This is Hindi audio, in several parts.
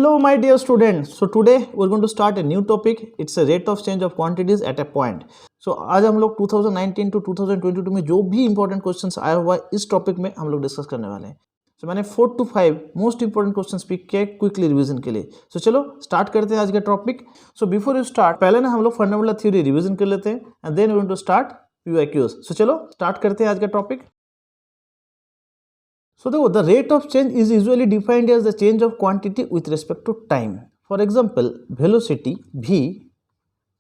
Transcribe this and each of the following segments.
Hello my dear students. So today we're going to start a new topic. It's a rate of change of quantities at a point. So आज हम लोग 2019 to 2022 में जो भी इंपॉर्टेंट क्वेश्चंस आया हुआ है इस टॉपिक में हम लोग डिस्कस करने वाले हैं. So मैंने 4 to 5 most important questions pick किए क्विकली रिवीजन के लिए. So चलो स्टार्ट करते हैं आज का topic. So before you start पहले ना हम लोग फंडामेंटल थ्योरी रिवीजन कर लेते हैं and then we going to start PYQs. So चलो स्टार्ट करते हैं आज का topic. So the rate of change is usually defined as the change of quantity with respect to time. For example, velocity v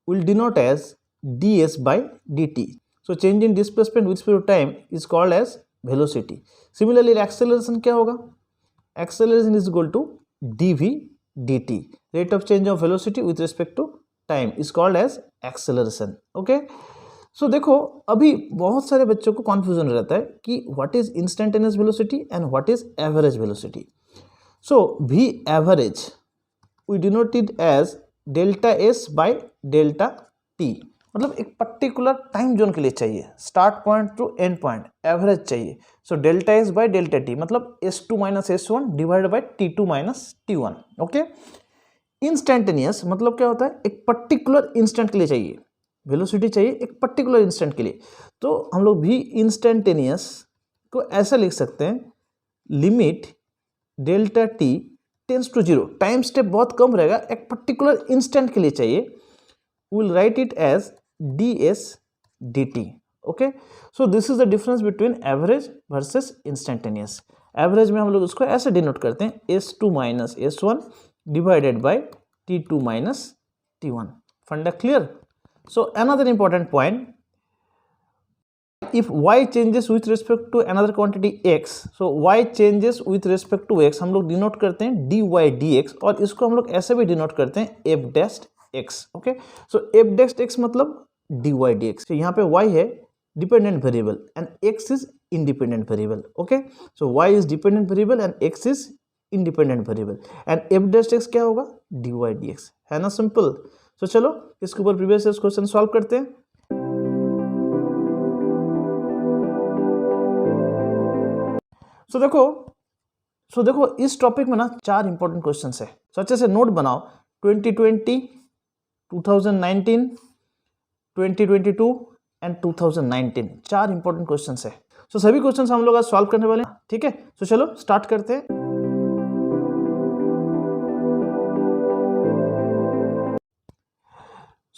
will denote as ds by dt. So change in displacement with respect to time is called as velocity. Similarly, acceleration क्या होगा? Acceleration is equal to dv dt. Rate of change of velocity with respect to time is called as acceleration. Okay. सो देखो अभी बहुत सारे बच्चों को कॉन्फ्यूजन रहता है कि what is instantaneous velocity and what is average velocity. So we average we denoted as delta S by delta T. मतलब एक पर्टिकुलर टाइम जोन के लिए चाहिए, start point to end point average चाहिए. So delta S by delta T मतलब S2 minus S1 divide by T2 minus T1. Okay. Instantaneous मतलब क्या होता है, एक पर्टिकुलर इंस्टेंट के लिए चाहिए वेलोसिटी चाहिए एक पर्टिकुलर इंस्टेंट के लिए. तो हम लोग भी इंस्टेंटेनियस को ऐसा लिख सकते हैं, limit delta t tends to zero, time step बहुत कम रहेगा, एक पर्टिकुलर इंस्टेंट के लिए चाहिए. Will write it as d s d t. Okay. So this is the difference between average versus instantaneous. Average में हम लोग उसको ऐसे डिनोट करते हैं S2 minus S1 divided by T2 minus T1. फंडा clear. So another important point, if y changes with respect to another quantity x, so y changes with respect to x हम लोग डिनोट करते हैं dy dx और इसको हम लोग ऐसे भी डिनोट करते हैं f डैश x. ओके. सो f डैश x मतलब dy dx. तो यहाँ पे y है dependent variable and x is independent variable. Okay. So y is dependent variable and x is independent variable and f dash x क्या होगा, dy dx. है ना सिंपल. तो चलो इसके ऊपर प्रीवियस ईयर क्वेश्चन सॉल्व करते हैं. सो देखो इस टॉपिक में ना 4 इंपॉर्टेंट क्वेश्चंस है. सो अच्छे से नोट बनाओ. 2020, 2019, 2022 एंड 2019 4 इंपॉर्टेंट क्वेश्चंस है. सो सभी क्वेश्चंस हम लोग आज सॉल्व करने वाले हैं. ठीक है. सो चलो स्टार्ट करते हैं.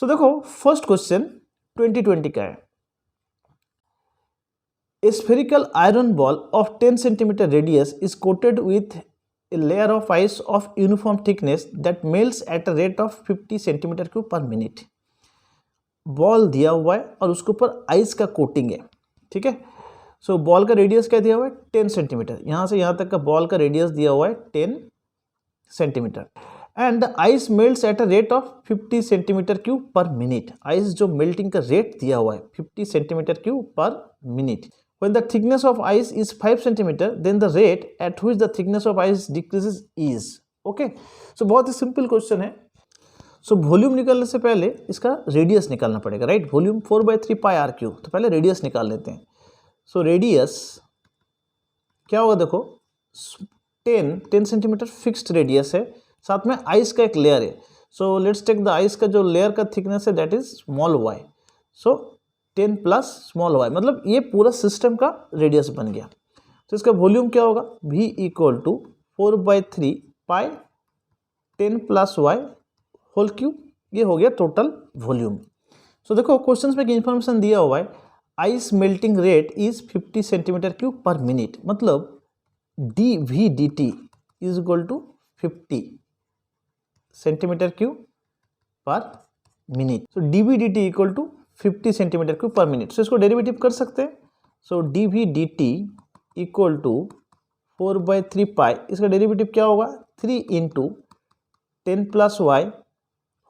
सो देखो फर्स्ट क्वेश्चन 2020 का है. A spherical iron ball of 10 centimeter radius is coated with a layer of ice of uniform thickness that melts at a rate of 50 centimeter cube per minute. Ball दिया हुआ है और उसके ऊपर आइस का कोटिंग है. ठीक है. सो बॉल का रेडियस क्या दिया हुआ है, 10 सेंटीमीटर. यहाँ से यहाँ तक का बॉल का रेडियस दिया हुआ है 10 centimetre and ice melts eight a rate of 50 centimetre cube per minute. Ice जो मेल्टिंग का रेट दिया हुआ है 50 centimetre cube per minute. When the thickness of ice is 5 centimeter, then the rate at which the thickness of ice decreases is. Okay. So बहुत ही सिंपल क्वेश्चन है. सो वॉल्यूम निकालने से पहले इसका रेडियस निकालना पड़ेगा, right. Volume 4/3 pi r cube. तो पहले रेडियस निकाल लेते हैं. सो रेडियस क्या होगा, देखो 10 सेंटीमीटर फिक्स्ड रेडियस है, साथ में आइस का एक लेयर है. So let's take the ice का जो लेयर का थिकनेस है that is small y. So 10 plus small y मतलब ये पूरा सिस्टम का रेडियस बन गया. तो इसका वॉल्यूम क्या होगा, v equal to 4/3 pi 10 plus y whole cube. ये हो गया टोटल वॉल्यूम. सो देखो क्वेश्चन में इंफॉर्मेशन दिया हुआ है ice melting rate is 50 centimetre cube per minute. मतलब dv dt is equal to 50 centimetre cube per minute. So dv dt equal to 50 centimetre cube per minute. So इसको डेरिवेटिव कर सकते हैं. So dv dt equal to 4/3 pi, इसका डेरिवेटिव क्या होगा, 3 into 10 plus y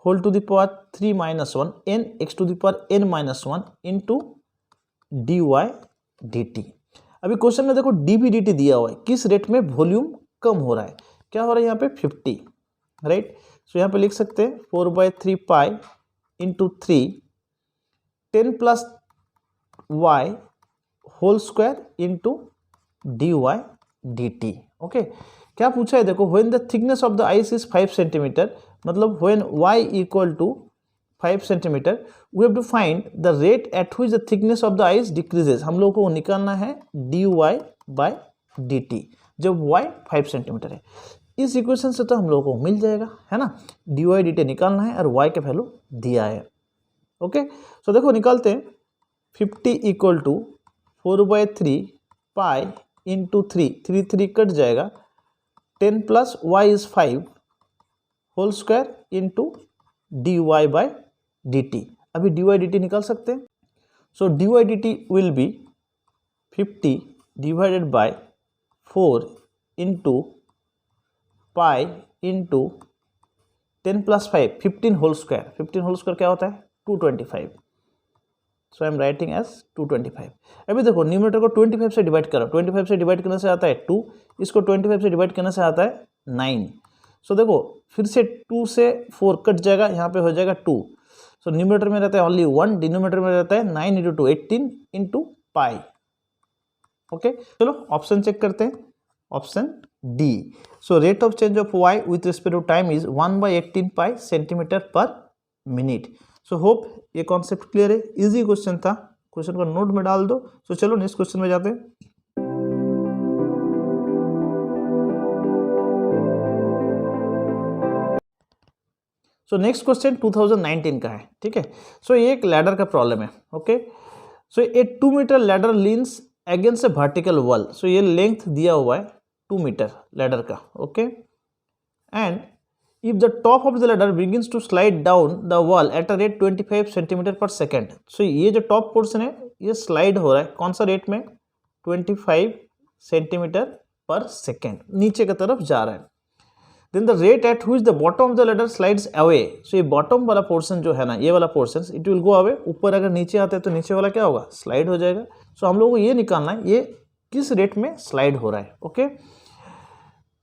whole to the power 3 minus 1 n x to the power n minus 1 into dy dt. अभी क्वेश्चन में देखो dv dt दिया हुआ है, किस रेट में वॉल्यूम कम हो रहा है, क्या हो रहा है यहाँ पे 50, राइट. सो यहाँ पे लिख सकते हैं 4/3 pi into 3 10 plus y whole square into dy dt. Okay. क्या पूछा है देखो, when the thickness of the ice is 5 centimetre, मतलब when y equal to 5 centimetre we have to find the rate at which the thickness of the ice decreases. हम लोग को निकालना है dy बाय dt जब y 5 सेंटीमीटर है। इस इक्वेशन से तो हम लोगों को मिल जाएगा, है ना, dy dt निकालना है और y का वैल्यू दिया है। ओके, सो देखो निकालते हैं। 50 equal to 4/3 pi into 3 cut जाएगा, 10 plus y is 5 whole square into dy by dt। अभी dy dt निकाल सकते हैं। So dy dt will be 50 divided by 4 into pi into 10 plus 5 15 whole square. 15 whole square क्या होता है 225। So I am writing as 225। अभी देखो न्यूमरेटर को 25 से डिवाइड करो, 25 से डिवाइड करने से आता है 2, इसको 25 से डिवाइड करने से आता है 9। सो देखो फिर से 2 से 4 कट जाएगा, यहाँ पे हो जाएगा 2। सो न्यूमरेटर में रहता है ओनली 1, डिनोमिनेटर में रहता है 9 इंटू 2 18 इंटू पाई। ओके, चलो ऑप्शन चेक करते हैं, option D. So rate of change of y with respect to time is 1/18 pi centimetre per minute. So hope ये कॉन्सेप्ट क्लियर है। इजी क्वेश्चन था, क्वेश्चन को नोट में डाल दो। सो चलो नेक्स्ट क्वेश्चन में जाते हैं। सो नेक्स्ट क्वेश्चन 2019 का है, ठीक है। सो ये एक लैडर का प्रॉब्लम है। Okay, so a 2 metre ladder leans against a vertical wall. So ये लेंथ दिया हुआ है 2 मीटर लैडर का। Okay, and if the top of the ladder begins to slide down the wall at a rate 25 centimetre per second. So ये जो टॉप पोर्शन है ये स्लाइड हो रहा है, कौन सा रेट में 25 सेंटीमीटर पर सेकेंड नीचे की तरफ जा रहा है। Then the rate at which the bottom of the ladder slides away. So ये बॉटम वाला पोर्शन जो है ना, ये वाला portion it will go away. ऊपर अगर नीचे आते हैं तो नीचे वाला क्या होगा स्लाइड हो जाएगा। सो हम लोगों को ये निकालना है ये किस रेट में स्लाइड हो रहा है। ओके,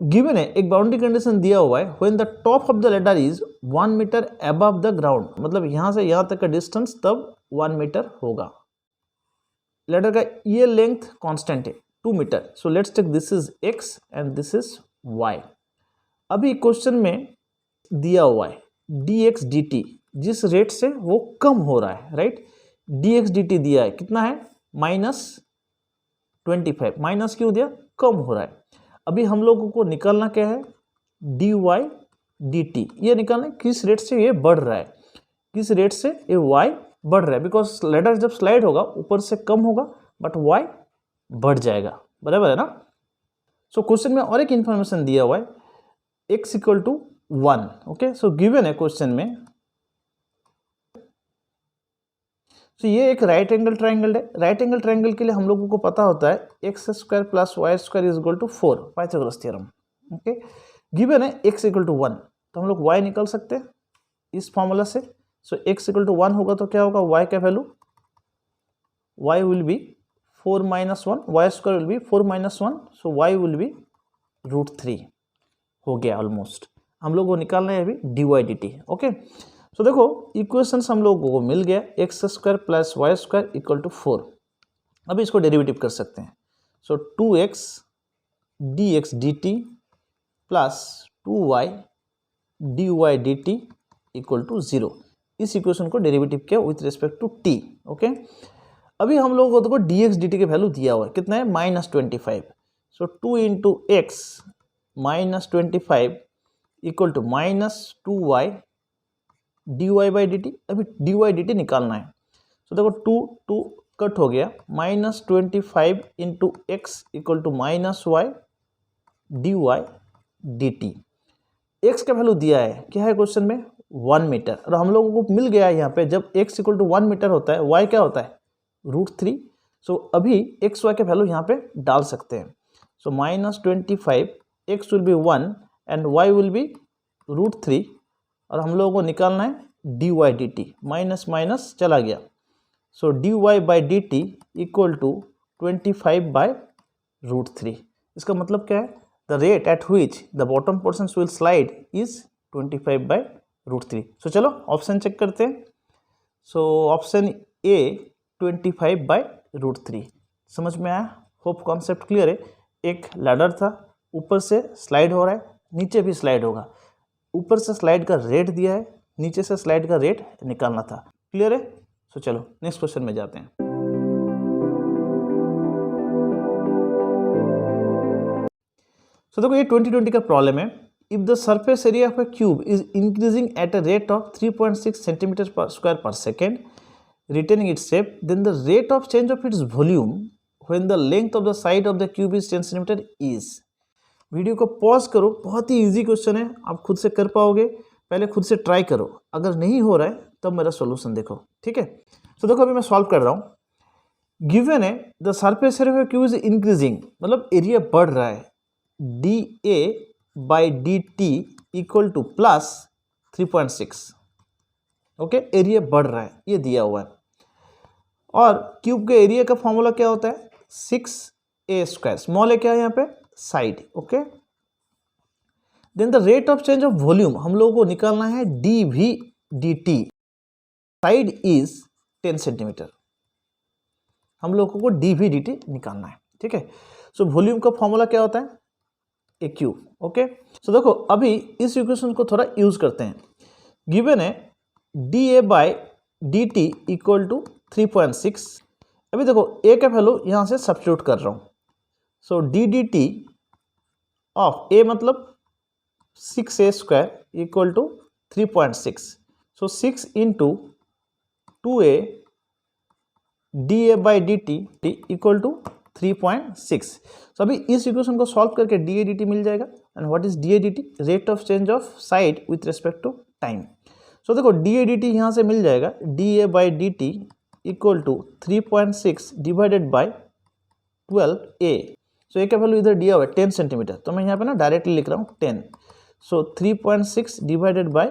गिवन है एक बाउंड्री कंडीशन दिया हुआ है, when the top of the ladder is 1 metre above the ground, मतलब यहां से यहां तक का डिस्टेंस तब 1 मीटर होगा। लैडर का ये लेंथ कांस्टेंट है 2 metre. So let's take this is x and this is y। अभी क्वेश्चन में दिया हुआ है dx dt, जिस रेट से वो कम हो रहा है, राइट। dx dt दिया है कितना है -25। माइनस क्यों दिया, कम हो रहा है। अभी हम लोगों को निकालना क्या है dy dt। ये निकालना है किस रेट से ये बढ़ रहा है, किस रेट से ये y बढ़ रहा है। बिकॉज लैडर जब स्लाइड होगा ऊपर से कम होगा बट y बढ़ जाएगा, बराबर है ना। सो क्वेश्चन में और एक इंफॉर्मेशन दिया हुआ है x equal to 1। Okay, so given है क्वेश्चन में। तो ये एक राइट एंगल ट्राइंगल है। राइट एंगल ट्राइंगल के लिए हम लोगों को पता होता है x square plus y square is equal to 4, Pythagoras theorem. Okay, given है x इक्वल टू 1, तो हम लोग y निकाल सकते हैं इस फॉर्मूला से। सो x इक्वल टू 1 होगा तो क्या होगा y का value, y will be 4 minus 1, y square will be 4 minus 1, so y will be √3। हो गया ऑलमोस्ट। हम लोग को निकालना है अभी dy dt। ओके, सो देखो इक्वेशंस हम लोगों को मिल गया, x square plus y square equal to 4। अभी इसको डेरिवेटिव कर सकते हैं। So 2x dx dt plus 2y dy dt equal to 0। इस इक्वेशन को डेरिवेटिव किया with respect to t। Okay, अभी हम लोगों को dx dt के वैल्यू दिया हुआ है कितना है -25। So 2 into x -25 equal to -2y dy by dt। अभी dy dt निकालना है। तो देखो 2 कट हो गया, -25 into x equal to -y dy dt। x का वैल्यू दिया है क्या है क्वेश्चन में 1 मीटर, और हम लोगों को मिल गया है यहाँ पे जब x इक्वल टू 1 मीटर होता है y क्या होता है √3। सो अभी x y के वैल्यू यहाँ पे डाल सकते हैं। सो -25 x will be 1 and y will be √3, और हम लोगों को निकालना है dy dt। माइनस माइनस चला गया, so dy by dt equal to 25 by √3। इसका मतलब क्या है, the rate at which the bottom portion will slide is 25 by √3। So चलो ऑप्शन चेक करते हैं। सो ऑप्शन ए 25 बाई √3 समझ में आया। होप कॉन्सेप्ट क्लियर है। एक लैडर था ऊपर से स्लाइड हो रहा है, नीचे भी स्लाइड होगा। ऊपर से स्लाइड का रेट दिया है, नीचे से स्लाइड का रेट निकालना था। क्लियर है? सो चलो नेक्स्ट क्वेश्चन में जाते हैं। सो देखो ये 2020 का प्रॉब्लम है। If the surface area of A cube is increasing at a rate of 3.6 centimetre पर स्क्वायर पर second retaining its shape, then the rate of change of its volume when the length of the side of the cube is 10 cm is। Video को पॉज करो, बहुत ही इजी क्वेश्चन है, आप खुद से कर पाओगे। पहले खुद से ट्राई करो, अगर नहीं हो रहा है तब मेरा सॉल्यूशन देखो, ठीक है। तो देखो अभी मैं सॉल्व कर रहा हूँ। गिवन है the surface area of cube is increasing, मतलब एरिया बढ़ रहा है, D A by D T equal two plus 3.6। Okay, area बढ़ रहा है, ये दिया हुआ है। और क्यूब के एरिया का फॉर्मूला क्या होता है? 6a स्क्वायर, स्मॉल ए क्या है यहाँ पे? Side. Okay, then the rate of change of volume हम लोगों को निकालना है d v d t, side is 10 centimetre, हम लोगों को डी वी डी टी निकालना है, ठीक है। सो वॉल्यूम का फॉर्मूला क्या होता है? ए क्यूब। ओके, सो देखो अभी इस इक्वेशन को थोड़ा यूज करते हैं। गिवन है D A by D T equal to 3.6। अभी देखो ए का वैल्यू यहां से सब्स्टिट्यूट कर रहा हूं। So D D T of A मतलब 6a square equal to 3.6। So 6 into 2a D A by D T equal to 3.6। So अभी इस इक्वेशन को सॉल्व करके डी ए डी टी मिल जाएगा। And what is D A D T? Rate of change of side with respect to time. So देखो डी ए डी टी यहाँ से मिल जाएगा, D A by D T equal to 3.6 divided by 12a। So a का वैल्यू इधर दिया हुआ है 10 सेंटीमीटर, तो मैं यहाँ पे ना डायरेक्टली लिख रहा हूँ 10। So 3.6 divided by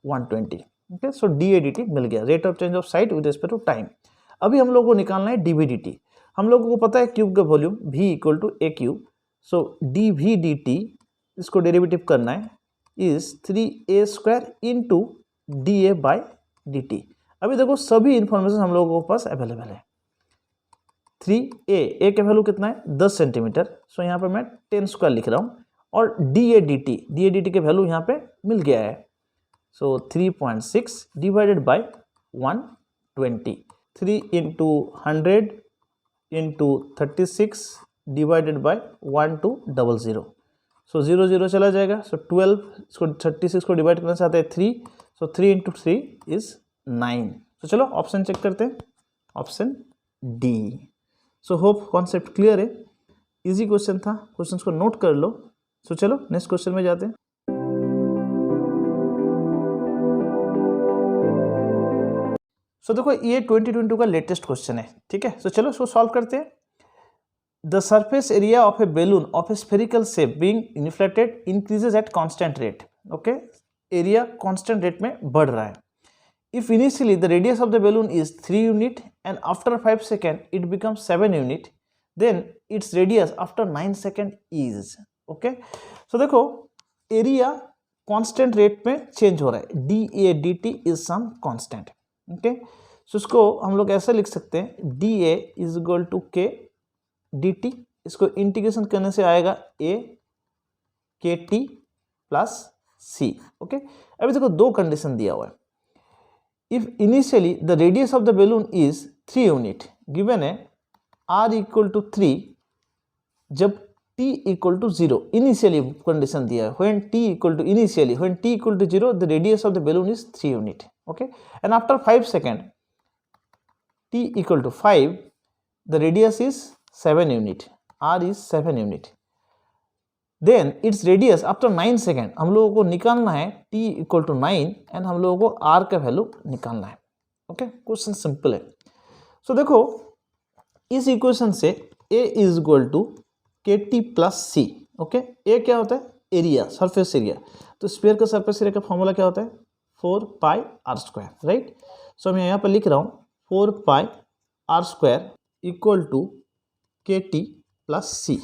120। Okay, so D A D T मिल गया, rate of change of side with respect to time. अभी हम लोग को निकालना है डी वी डी टी। हम लोगों को पता है क्यूब का volume v equal to a cube. So d v d T, इसको डेरिवेटिव करना है, is 3a square into d A by D t. अभी देखो सभी इंफॉर्मेशन हम लोगों के पास अवेलेबल है। 3a, ए का वैल्यू कितना है? 10 सेंटीमीटर। सो यहाँ पे मैं 10 स्क्वायर लिख रहा हूँ। और डी ए डी टी के वैल्यू यहाँ पे मिल गया है। सो 3.6 divided by 120, 3 into 100 into 36 divided by 1200। सो 0 0 चला जाएगा। सो 12 इसको 36 को डिवाइड करना चाहते हैं 3। So 3 into 3 is 9। तो चलो ऑप्शन चेक करते हैं, ऑप्शन डी। सो होप कॉन्सेप्ट क्लियर है, इजी क्वेश्चन था, क्वेश्चंस को नोट कर लो। सो चलो नेक्स्ट क्वेश्चन में जाते हैं। सो देखो ये 2022 का लेटेस्ट क्वेश्चन है, ठीक है। सो चलो इसको सॉल्व करते हैं। The surface area of A balloon of A spherical shape being inflated increases at constant rate. Okay, area constant rate में बढ़ रहा है। If initially the radius of the balloon is 3 unit and after 5 seconds it becomes 7 unit, then its radius after 9 seconds is। okay, so देखो एरिया कांस्टेंट रेट में चेंज हो रहा है, D A D T is some constant. Okay, so इसको हम लोग ऐसा लिख सकते हैं, D A is equal to K D T. इसको इंटीग्रेशन करने से आएगा ए के टी प्लस सी। ओके, अभी देखो दो कंडीशन दिया हुआ है। If initially the radius of the balloon is 3 unit, given है r equal to 3, जब t equal to 0, initially condition दिया है, when t equal to initially when t equal to 0 the radius of the balloon is 3 unit। okay, and after 5 second t equal to 5 the radius is 7 unit, r is 7 unit। Then it's radius after 9 second हम लोगों को निकालना है t इक्वल टू 9 एंड हम लोगों को r का वैल्यू निकालना है। ओके, क्वेश्चन सिंपल है। सो देखो इस इक्वेशन से a is equal to k t plus c. Okay, a क्या होता है? Area, surface area. तो स्फीयर का सरफेस एरिया का फॉर्मूला क्या होता है? 4 pi r square, right. So मैं यहाँ पर लिख रहा हूँ 4 pi r square equal to k t plus c.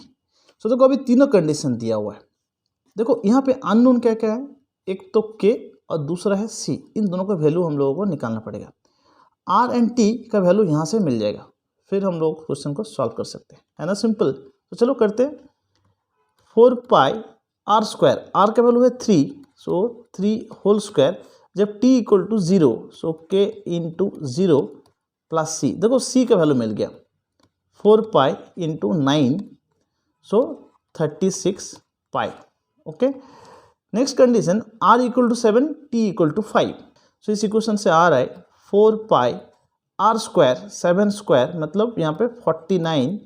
तो देखो अभी तीनों कंडीशन दिया हुआ है। देखो यहाँ पे अननोन क्या क्या है, एक तो के और दूसरा है सी। इन दोनों का वैल्यू हम लोगों को निकालना पड़ेगा। आर एंड टी का वैल्यू यहाँ से मिल जाएगा, फिर हम लोग क्वेश्चन को सॉल्व कर सकते हैं, है ना, सिंपल। तो चलो करते हैं। 4 पाई आर स्क्वायर, आर का वैल्यू है 3, सो 3 होल स्क्वायर, जब t equal to 0, so k into 0 plus c, देखो c का वैल्यू मिल गया 4 pi into 9, so 36 pi. Okay, next condition r equal to 7, t equal to 5, so इस इक्वेशन से आ रहा है 4 पाई आर स्क्वायर 7 स्क्वायर, मतलब यहाँ पे 49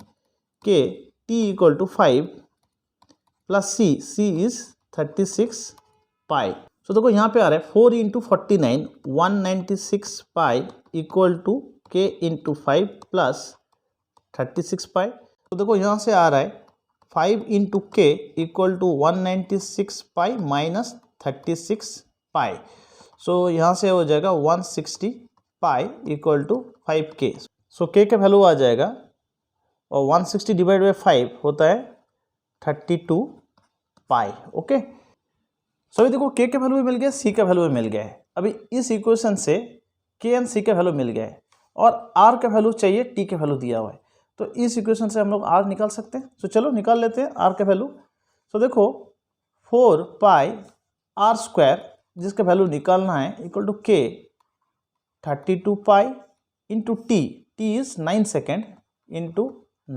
k t equal to 5 plus c is 36 pi. So देखो यहाँ पे आ रहा है 4 into 49 196 pi equal to k into 5 plus 36 pi. तो देखो यहाँ से आ रहा है 5 into k equal to 196 pi minus 36 pi. So यहाँ से हो जाएगा 160 pi equal to 5k। So k का वैल्यू आ जाएगा और 160 डिवाइड बाई 5 होता है 32 पाई। ओके, सो अभी देखो k का वैल्यू भी मिल गया, c का वैल्यू भी मिल गया है। अभी इस इक्वेशन से k एंड c का वैल्यू मिल गया है और r का वैल्यू चाहिए, t का वैल्यू दिया हुआ है, तो इस इक्वेशन से हम लोग r निकाल सकते हैं। तो चलो निकाल लेते हैं r का वैल्यू। तो देखो 4 पाई आर स्क्वायर जिसका वैल्यू निकालना है equal to k 32 pi into t is 9 second into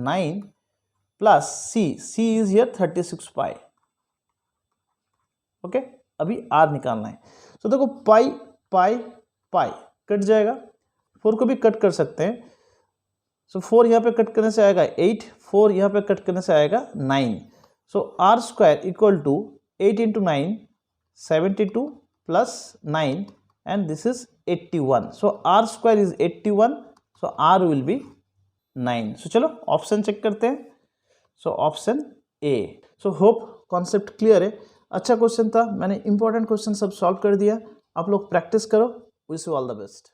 9 plus c is here 36 pi. Okay, अभी r निकालना है। तो देखो पाई पाई पाई कट जाएगा, 4 को भी कट कर सकते हैं। सो 4 यहाँ पे कट करने से आएगा 8, 4 यहाँ पे कट करने से आएगा 9। So R square equal to 8 into 9 72 प्लस 9 and this is 81। So R square is 81, so R will be 9। So चलो ऑप्शन चेक करते हैं। So option A. So hope concept clear है। अच्छा क्वेश्चन था, मैंने इंपॉर्टेंट क्वेश्चन सब सॉल्व कर दिया। आप लोग प्रैक्टिस करो। Wish you all the best.